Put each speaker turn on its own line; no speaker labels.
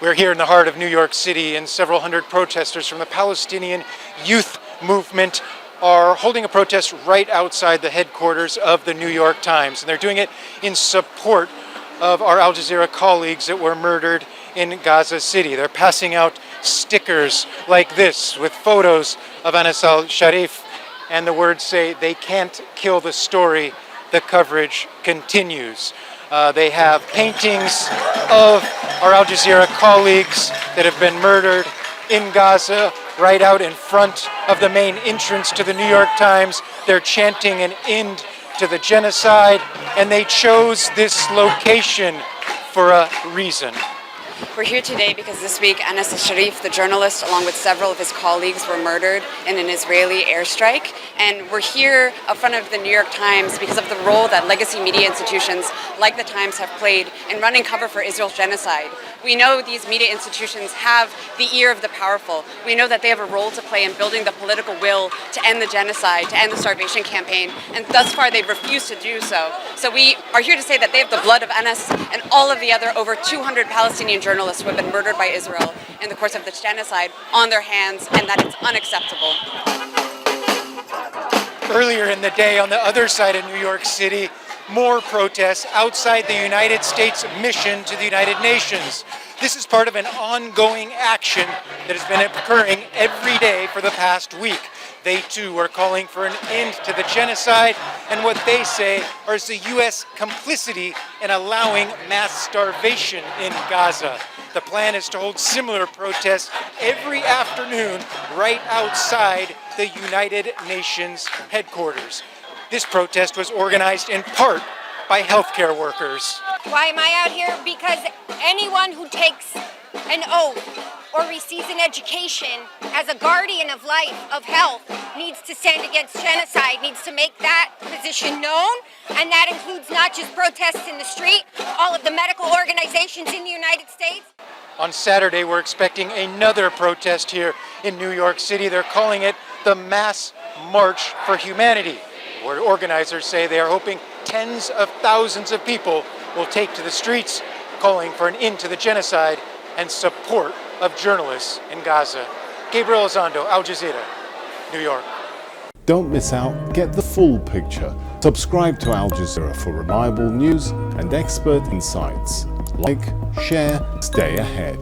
We're here in the heart of New York City, and several hundred protesters from the Palestinian youth movement are holding a protest right outside the headquarters of the New York Times. And they're doing it in support of our Al Jazeera colleagues that were murdered in Gaza City. They're passing out stickers like this with photos of Anas al-Sharif, and the words say, "They can't kill the story, the coverage continues." They have paintings of our Al Jazeera colleagues that have been murdered in Gaza right out in front of the main entrance to the New York Times. They're chanting an end to the genocide, and they chose this location for a reason.
We're here today because this week Anas al-Sharif, the journalist, along with several of his colleagues, were murdered in an Israeli airstrike. And we're here up front of the New York Times because of the role that legacy media institutions like the Times have played in running cover for Israel's genocide. We know these media institutions have the ear of the powerful. We know that they have a role to play in building the political will to end the genocide, to end the starvation campaign, and thus far they've refused to do so. So we are here to say that they have the blood of Anas and all of the other over 200 Palestinian journalists who have been murdered by Israel in the course of this genocide on their hands, and that it's unacceptable.
Earlier in the day, on the other side of New York City, more protests outside the United States mission to the United Nations. This is part of an ongoing action that has been occurring every day for the past week. They too are calling for an end to the genocide and what they say is the U.S. complicity in allowing mass starvation in Gaza. The plan is to hold similar protests every afternoon right outside the United Nations headquarters. This protest was organized in part by healthcare workers.
Why am I out here? Because anyone who takes an oath or receives an education as a guardian of life, of health, needs to stand against genocide, needs to make that position known, and that includes not just protests in the street, all of the medical organizations in the United States.
On Saturday, we're expecting another protest here in New York City. They're calling it the Mass March for Humanity, where organizers say they are hoping tens of thousands of people will take to the streets, calling for an end to the genocide and support of journalists in Gaza. Gabriel Elizondo, Al Jazeera, New York.
Don't miss out, get the full picture. Subscribe to Al Jazeera for reliable news and expert insights. Like, share, stay ahead.